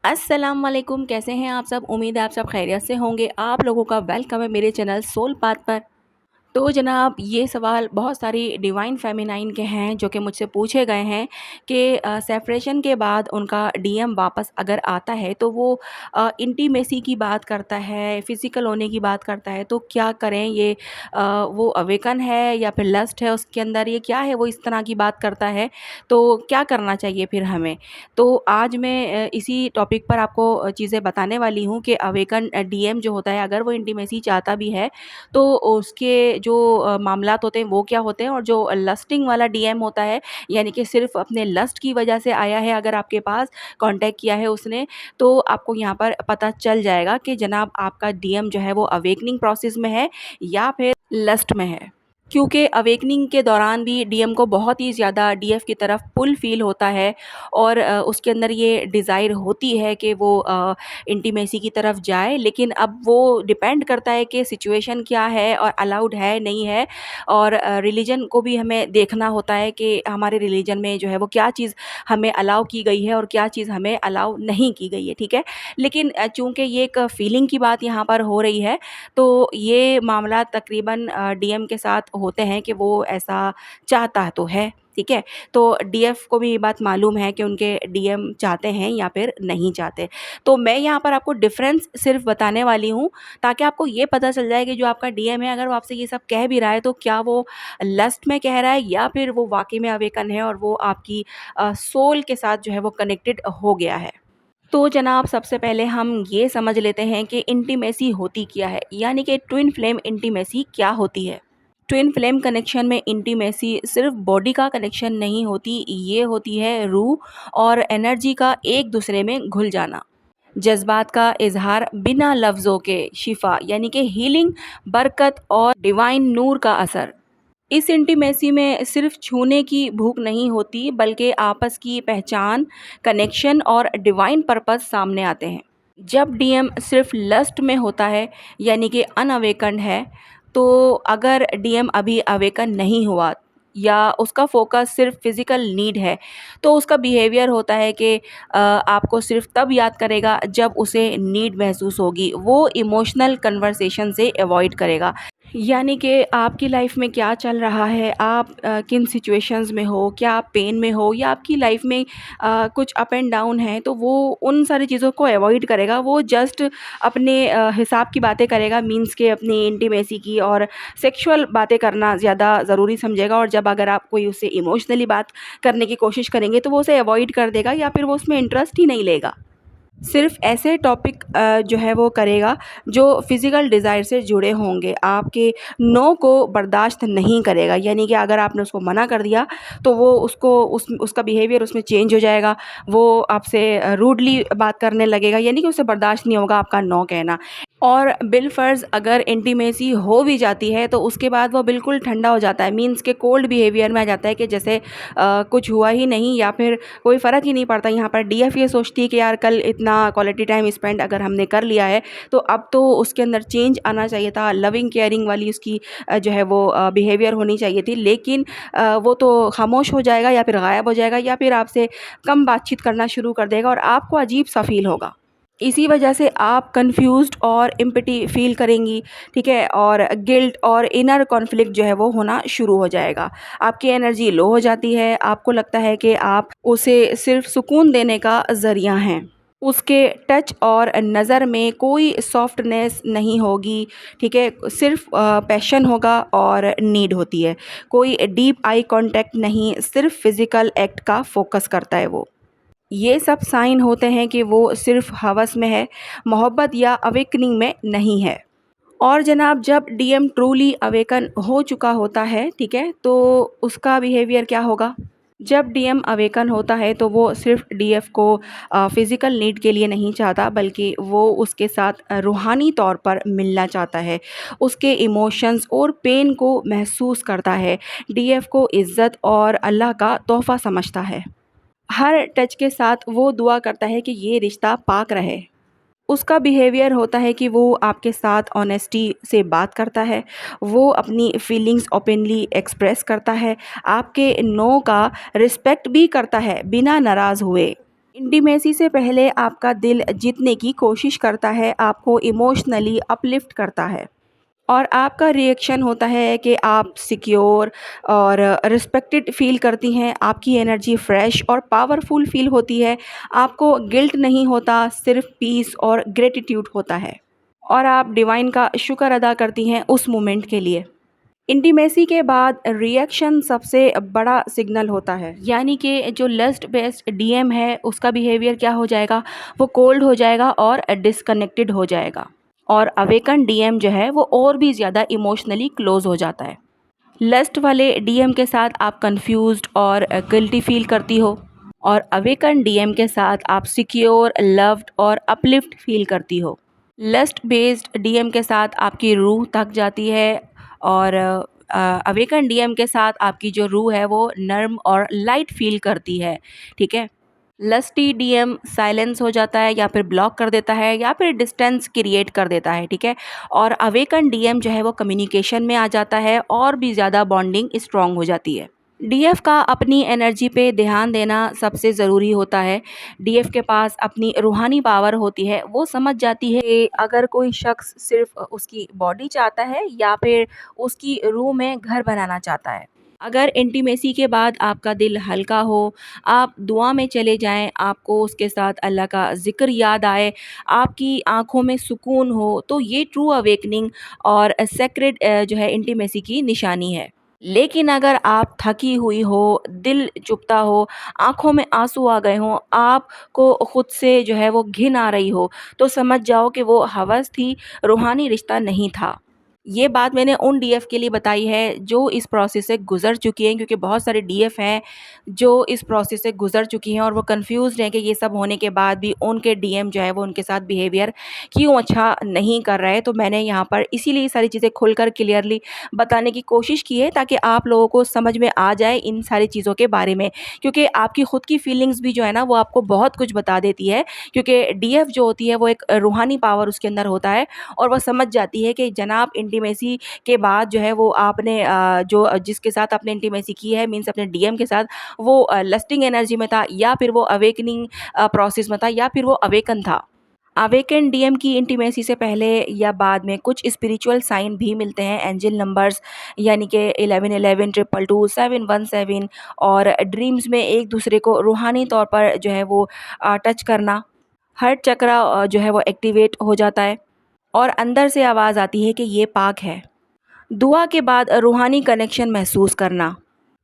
अस्सलाम वालेकुम, कैसे हैं आप सब। उम्मीद है आप सब खैरियत से होंगे। आप लोगों का वेलकम है मेरे चैनल सोल पाथ पर। तो जनाब, ये सवाल बहुत सारी डिवाइन फेमिनाइन के हैं जो कि मुझसे पूछे गए हैं कि सेपरेशन के बाद उनका डीएम वापस अगर आता है तो वो इंटीमेसी की बात करता है, फ़िज़िकल होने की बात करता है, तो क्या करें। ये वो अवेकन है या फिर लस्ट है उसके अंदर, ये क्या है, वो इस तरह की बात करता है, तो क्या करना चाहिए फिर हमें। तो आज मैं इसी टॉपिक पर आपको चीज़ें बताने वाली हूँ कि अवेकन डीएम जो होता है, अगर वो इंटीमेसी चाहता भी है तो उसके जो मामलात होते हैं वो क्या होते हैं, और जो लस्टिंग वाला डीएम होता है, यानी कि सिर्फ़ अपने लस्ट की वजह से आया है, अगर आपके पास कांटेक्ट किया है उसने, तो आपको यहाँ पर पता चल जाएगा कि जनाब आपका डीएम जो है वो अवेकनिंग प्रोसेस में है या फिर लस्ट में है। क्योंकि अवेकनिंग के दौरान भी डीएम को बहुत ही ज़्यादा डीएफ की तरफ पुल फ़ील होता है, और उसके अंदर ये डिज़ायर होती है कि वो इंटीमेसी की तरफ जाए, लेकिन अब वो डिपेंड करता है कि सिचुएशन क्या है और अलाउड है नहीं है, और रिलीजन को भी हमें देखना होता है कि हमारे रिलीजन में जो है वो क्या चीज़ हमें अलाउ की गई है और क्या चीज़ हमें अलाउ नहीं की गई है, ठीक है। लेकिन चूँकि ये एक फ़ीलिंग की बात यहाँ पर हो रही है, तो ये मामला तकरीबन डीएम के साथ होते हैं कि वो ऐसा चाहता तो है, ठीक है। तो डीएफ को भी ये बात मालूम है कि उनके डीएम चाहते हैं या फिर नहीं चाहते। तो मैं यहाँ पर आपको डिफ़रेंस सिर्फ़ बताने वाली हूँ, ताकि आपको ये पता चल जाए कि जो आपका डीएम है, अगर वो आपसे ये सब कह भी रहा है तो क्या वो लस्ट में कह रहा है या फिर वो वाक़ई में अवेकन है और वो आपकी सोल के साथ जो है वो कनेक्टेड हो गया है। तो जनाब, सबसे पहले हम ये समझ लेते हैं कि इंटीमेसी होती क्या है, यानी कि ट्विन फ्लेम इंटीमेसी क्या होती है। ट्विन फ्लेम कनेक्शन में इंटीमेसी सिर्फ बॉडी का कनेक्शन नहीं होती, ये होती है रूह और एनर्जी का एक दूसरे में घुल जाना, जज्बात का इजहार बिना लफ्ज़ों के, शिफा यानी कि हीलिंग, बरकत और डिवाइन नूर का असर। इस इंटीमेसी में सिर्फ छूने की भूख नहीं होती, बल्कि आपस की पहचान, कनेक्शन और डिवाइन पर्पस सामने आते हैं। जब डीएम सिर्फ लस्ट में होता है, यानी कि अनअवेकन्ड है, तो अगर डीएम अभी अवेकन नहीं हुआ या उसका फोकस सिर्फ फिज़िकल नीड है, तो उसका बिहेवियर होता है कि आपको सिर्फ तब याद करेगा जब उसे नीड महसूस होगी। वो इमोशनल कन्वर्सेशन से अवॉइड करेगा, यानी कि आपकी लाइफ में क्या चल रहा है, आप किन सिचुएशंस में हो, क्या आप पेन में हो या आपकी लाइफ में कुछ अप एंड डाउन है, तो वो उन सारी चीज़ों को अवॉइड करेगा। वो जस्ट अपने हिसाब की बातें करेगा, मीन्स के अपनी इंटीमेसी की और सेक्सुअल बातें करना ज़्यादा ज़रूरी समझेगा, और जब अगर आप कोई उससे इमोशनली बात करने की कोशिश करेंगे तो वो उसे अवॉइड कर देगा या फिर वो उसमें इंटरेस्ट ही नहीं लेगा। सिर्फ़ ऐसे टॉपिक जो है वो करेगा जो फ़िज़िकल डिज़ायर से जुड़े होंगे। आपके नो को बर्दाश्त नहीं करेगा, यानी कि अगर आपने उसको मना कर दिया तो वो उसका बिहेवियर उसमें चेंज हो जाएगा। वो आपसे रूडली बात करने लगेगा, यानी कि उसे बर्दाश्त नहीं होगा आपका नो कहना। और बिलफ़र्ज़ अगर इंटीमेसी हो भी जाती है तो उसके बाद वो बिल्कुल ठंडा हो जाता है, मीन्स के कोल्ड बिहेवियर में आ जाता है कि जैसे कुछ हुआ ही नहीं या फिर कोई फ़र्क ही नहीं पड़ता। यहाँ पर डीएफ ये सोचती है कि यार कल इतना क्वालिटी टाइम स्पेंड अगर हमने कर लिया है तो अब तो उसके अंदर चेंज आना चाहिए था, लविंग केयरिंग वाली उसकी जो है वो बिहेवियर होनी चाहिए थी, लेकिन वो तो खामोश हो जाएगा या फिर गायब हो जाएगा या फिर आपसे कम बातचीत करना शुरू कर देगा और आपको अजीब सा फ़ील होगा। इसी वजह से आप कन्फ्यूज़्ड और एम्पैथी फ़ील करेंगी, ठीक है? और गिल्ट और इनर कॉन्फ्लिक्ट जो है वो होना शुरू हो जाएगा। आपकी एनर्जी लो हो जाती है, आपको लगता है कि आप उसे सिर्फ़ सुकून देने का ज़रिया हैं। उसके टच और नज़र में कोई सॉफ्टनेस नहीं होगी, ठीक है? सिर्फ़ पैशन होगा और नीड होती है। कोई डीप आई कॉन्टैक्ट नहीं, सिर्फ़ फ़िज़िकल एक्ट का फ़ोकस करता है वो। ये सब साइन होते हैं कि वो सिर्फ़ हवस में है, मोहब्बत या अवेकनिंग में नहीं है। और जनाब, जब डीएम ट्रूली अवेकन हो चुका होता है, ठीक है? तो उसका बिहेवियर क्या होगा? जब डीएम अवेकन होता है तो वो सिर्फ़ डीएफ को फ़िज़िकल नीड के लिए नहीं चाहता, बल्कि वो उसके साथ रूहानी तौर पर मिलना चाहता है। उसके इमोशंस और पेन को महसूस करता है। डीएफ को इज़्ज़त और अल्लाह का तोहफ़ा समझता है। हर टच के साथ वो दुआ करता है कि ये रिश्ता पाक रहे। उसका बिहेवियर होता है कि वो आपके साथ ऑनेस्टी से बात करता है, वो अपनी फीलिंग्स ओपनली एक्सप्रेस करता है, आपके नो का रिस्पेक्ट भी करता है बिना नाराज़ हुए। इंटीमेसी से पहले आपका दिल जीतने की कोशिश करता है, आपको इमोशनली अपलिफ्ट करता है और आपका रिएक्शन होता है कि आप सिक्योर और रिस्पेक्टेड फ़ील करती हैं, आपकी एनर्जी फ्रेश और पावरफुल फ़ील होती है, आपको गिल्ट नहीं होता, सिर्फ़ पीस और ग्रैटिट्यूड होता है और आप डिवाइन का शुक्र अदा करती हैं उस मोमेंट के लिए। इंटीमेसी के बाद रिएक्शन सबसे बड़ा सिग्नल होता है, यानी कि जो लस्ट बेस्ड डीएम है उसका बिहेवियर क्या हो जाएगा, वो कोल्ड हो जाएगा और डिसकनेक्टेड हो जाएगा और अवेकन डीएम जो है वो और भी ज़्यादा इमोशनली क्लोज हो जाता है। लस्ट वाले डीएम के साथ आप कंफ्यूज्ड और गिल्टी फील करती हो और अवेकन डीएम के साथ आप सिक्योर, लव्ड और अपलिफ्ट फील करती हो। लस्ट बेस्ड डीएम के साथ आपकी रूह थक जाती है और अवेकन डीएम के साथ आपकी जो रूह है वो नर्म और लाइट फील करती है, ठीक है। लस्टी डीएम साइलेंस हो जाता है या फिर ब्लॉक कर देता है या फिर डिस्टेंस क्रिएट कर देता है, ठीक है। और अवेकन डीएम जो है वो कम्युनिकेशन में आ जाता है और भी ज़्यादा बॉन्डिंग स्ट्रॉन्ग हो जाती है। डीएफ का अपनी एनर्जी पे ध्यान देना सबसे ज़रूरी होता है। डीएफ के पास अपनी रूहानी पावर होती है, वो समझ जाती है कि अगर कोई शख्स सिर्फ उसकी बॉडी चाहता है या फिर उसकी रूह में घर बनाना चाहता है। अगर इंटीमेसी के बाद आपका दिल हल्का हो, आप दुआ में चले जाएँ, आपको उसके साथ अल्लाह का ज़िक्र याद आए, आपकी आँखों में सुकून हो, तो ये ट्रू अवेकनिंग और सेक्रेड जो है इंटीमेसी की निशानी है। लेकिन अगर आप थकी हुई हो, दिल चुभता हो, आँखों में आँसू आ गए हों, आपको खुद से जो है वो घिन आ रही हो, तो समझ जाओ कि वो हवस थी, रूहानी रिश्ता नहीं था। ये बात मैंने उन डीएफ के लिए बताई है जो इस प्रोसेस से गुज़र चुकी हैं, क्योंकि बहुत सारे डीएफ हैं जो इस प्रोसेस से गुज़र चुकी हैं और वो कन्फ्यूज़्ड हैं कि ये सब होने के बाद भी उनके डीएम जो है वो उनके साथ बिहेवियर क्यों अच्छा नहीं कर रहे हैं। तो मैंने यहाँ पर इसीलिए सारी चीज़ें खुलकर क्लियरली बताने की कोशिश की है ताकि आप लोगों को समझ में आ जाए इन सारी चीज़ों के बारे में, क्योंकि आपकी खुद की फीलिंग्स भी जो है ना वो आपको बहुत कुछ बता देती है, क्योंकि डीएफ जो होती है वो एक रूहानी पावर उसके अंदर होता है और वह समझ जाती है कि जनाब इंटीमेसी के बाद जो है वो आपने जो जिसके साथ आपने इंटीमेसी की है, मीन्स अपने डीएम के साथ, वो लस्टिंग एनर्जी में था या फिर वो अवेकनिंग प्रोसेस में था या फिर वो अवेकन था। अवेकन डीएम की इंटीमेसी से पहले या बाद में कुछ स्पिरिचुअल साइन भी मिलते हैं, एंजल नंबर्स यानी कि 1111, 222, 717 और ड्रीम्स में एक दूसरे को रूहानी तौर पर जो है वो टच करना। हार्ट चक्रा जो है वो एक्टिवेट हो जाता है और अंदर से आवाज़ आती है कि ये पाक है। दुआ के बाद रूहानी कनेक्शन महसूस करना,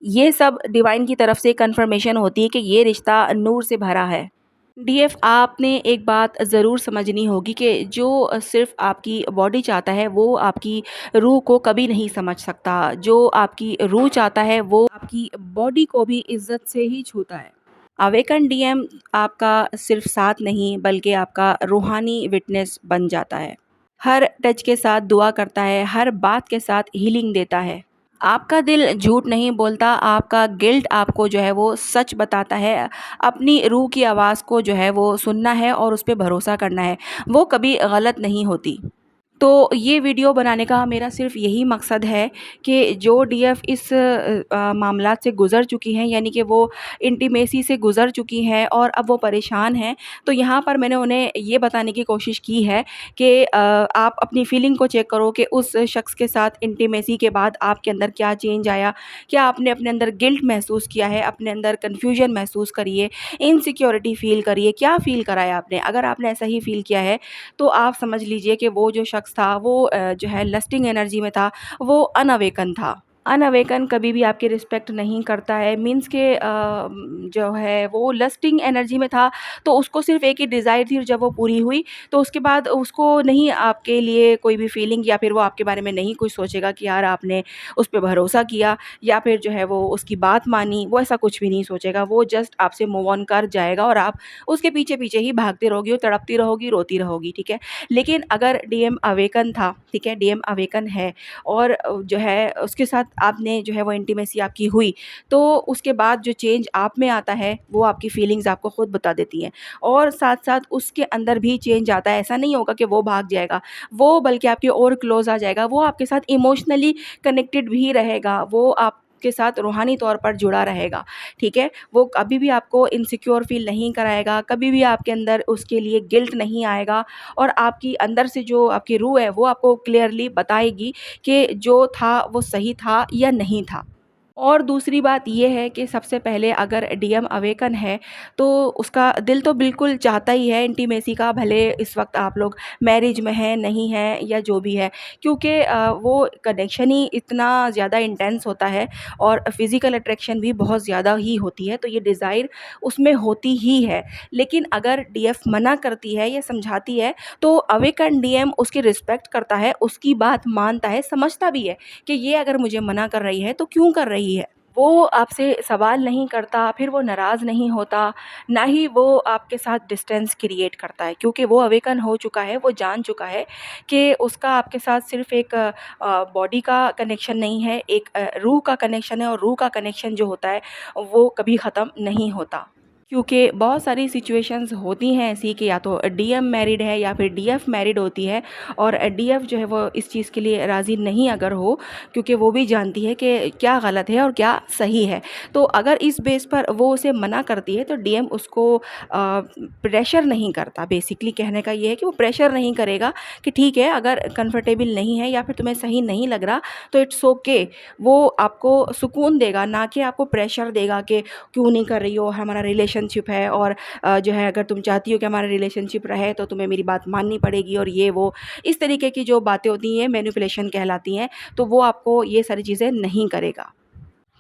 ये सब डिवाइन की तरफ से कंफर्मेशन होती है कि ये रिश्ता नूर से भरा है। डीएफ आपने एक बात ज़रूर समझनी होगी कि जो सिर्फ़ आपकी बॉडी चाहता है वो आपकी रूह को कभी नहीं समझ सकता। जो आपकी रूह चाहता है वो आपकी बॉडी को भी इज़्ज़त से ही छूता है। अवेकन डीएम आपका सिर्फ़ साथ नहीं बल्कि आपका रूहानी विटनेस बन जाता है। हर टच के साथ दुआ करता है, हर बात के साथ हीलिंग देता है। आपका दिल झूठ नहीं बोलता, आपका गिल्ट आपको जो है वो सच बताता है। अपनी रूह की आवाज़ को जो है वो सुनना है और उस पे भरोसा करना है, वो कभी गलत नहीं होती। तो ये वीडियो बनाने का मेरा सिर्फ़ यही मकसद है कि जो डीएफ इस मामलात से गुज़र चुकी हैं, यानी कि वो इंटीमेसी से गुज़र चुकी हैं और अब वो परेशान हैं, तो यहाँ पर मैंने उन्हें ये बताने की कोशिश की है कि आप अपनी फ़ीलिंग को चेक करो कि उस शख़्स के साथ इंटीमेसी के बाद आपके अंदर क्या चेंज आया? क्या आपने अपने अंदर गिल्ट महसूस किया है? अपने अंदर कन्फ्यूजन महसूस करी है? इनसिक्योरिटी फ़ील करी है? क्या फ़ील करा है आपने? अगर आपने ऐसा ही फ़ील किया है तो आप समझ लीजिए कि वो जो शख़्स था वो जो है लस्टिंग एनर्जी में था, वो अनअवेकन था। अनअवेकन कभी भी आपकी रिस्पेक्ट नहीं करता है, मीन्स के जो है वो लस्टिंग एनर्जी में था, तो उसको सिर्फ़ एक ही डिज़ायर थी और जब वो पूरी हुई तो उसके बाद उसको नहीं आपके लिए कोई भी फीलिंग या फिर वो आपके बारे में नहीं कुछ सोचेगा कि यार आपने उस पे भरोसा किया या फिर जो है वो उसकी बात मानी, वो ऐसा कुछ भी नहीं सोचेगा। वो जस्ट आपसे मूव ऑन कर जाएगा और आप उसके पीछे-पीछे ही भागती रहोगी और तड़पती रहोगी, रोती रहोगी, ठीक है। लेकिन अगर डीएम अवेकन था, ठीक है, डीएम अवेकन है और जो है उसके साथ आपने जो है वो इंटीमेसी आपकी हुई, तो उसके बाद जो चेंज आप में आता है वो आपकी फीलिंग्स आपको खुद बता देती हैं और साथ-साथ उसके अंदर भी चेंज आता है। ऐसा नहीं होगा कि वो भाग जाएगा, वो बल्कि आपके और क्लोज़ आ जाएगा, वो आपके साथ इमोशनली कनेक्टेड भी रहेगा, वो आप आपके साथ रूहानी तौर पर जुड़ा रहेगा, ठीक है? वो कभी भी आपको इनसिक्योर फ़ील नहीं कराएगा, कभी भी आपके अंदर उसके लिए गिल्ट नहीं आएगा और आपकी अंदर से जो आपकी रूह है, वो आपको क्लियरली बताएगी कि जो था वो सही था या नहीं था। और दूसरी बात ये है कि सबसे पहले अगर डीएम अवेकन है, तो उसका दिल तो बिल्कुल चाहता ही है इंटीमेसी का, भले इस वक़्त आप लोग मैरिज में हैं, नहीं हैं या जो भी है। क्योंकि वो कनेक्शन ही इतना ज़्यादा इंटेंस होता है और फ़िज़िकल अट्रैक्शन भी बहुत ज़्यादा ही होती है, तो ये डिज़ायर उसमें होती ही है। लेकिन अगर डीएफ मना करती है या समझाती है, तो अवेकन डीएम उसकी रिस्पेक्ट करता है, उसकी बात मानता है, समझता भी है कि ये अगर मुझे मना कर रही है, तो क्यों कर रही है? वो आपसे सवाल नहीं करता, फिर वो नाराज़ नहीं होता, ना ही वो आपके साथ डिस्टेंस क्रिएट करता है, क्योंकि वो अवेकन हो चुका है, वो जान चुका है कि उसका आपके साथ सिर्फ़ एक बॉडी का कनेक्शन नहीं है, एक रूह का कनेक्शन है और रूह का कनेक्शन जो होता है, वो कभी ख़त्म नहीं होता। क्योंकि बहुत सारी सिचुएशंस होती हैं ऐसी कि या तो डीएम मैरिड है या फिर डीएफ मैरिड होती है और डीएफ जो है वो इस चीज़ के लिए राज़ी नहीं अगर हो, क्योंकि वो भी जानती है कि क्या गलत है और क्या सही है। तो अगर इस बेस पर वो उसे मना करती है, तो डीएम उसको प्रेशर नहीं करता। बेसिकली कहने का ये है कि वो प्रेशर नहीं करेगा कि ठीक है, अगर कंफर्टेबल नहीं है या फिर तुम्हें सही नहीं लग रहा, तो इट्स ओके। वो आपको सुकून देगा, ना कि आपको प्रेशर देगा कि क्यों नहीं कर रही हो, हमारा रिलेशनशिप है और जो है अगर तुम चाहती हो कि हमारा रिलेशनशिप रहे तो तुम्हें मेरी बात माननी पड़ेगी और ये वो। इस तरीके की जो बातें होती हैं मैनिपुलेशन कहलाती हैं, तो वो आपको ये सारी चीज़ें नहीं करेगा।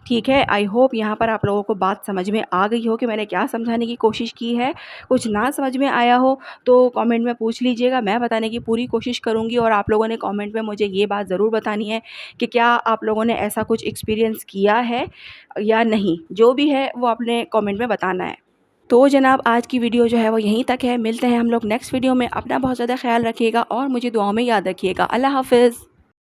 ठीक है, आई होप यहाँ पर आप लोगों को बात समझ में आ गई हो कि मैंने क्या समझाने की कोशिश की है। कुछ ना समझ में आया हो तो कमेंट में पूछ लीजिएगा, मैं बताने की पूरी कोशिश करूँगी और आप लोगों ने कमेंट में मुझे ये बात ज़रूर बतानी है कि क्या आप लोगों ने ऐसा कुछ एक्सपीरियंस किया है या नहीं? जो भी है वो आपने कमेंट में बताना है। तो जनाब आज की वीडियो जो है वो यहीं तक है, मिलते हैं हम लोग नेक्स्ट वीडियो में। अपना बहुत ज़्यादा ख़्याल रखिएगा और मुझे दुआओं में याद रखिएगा। अल्लाह हाफ़िज़।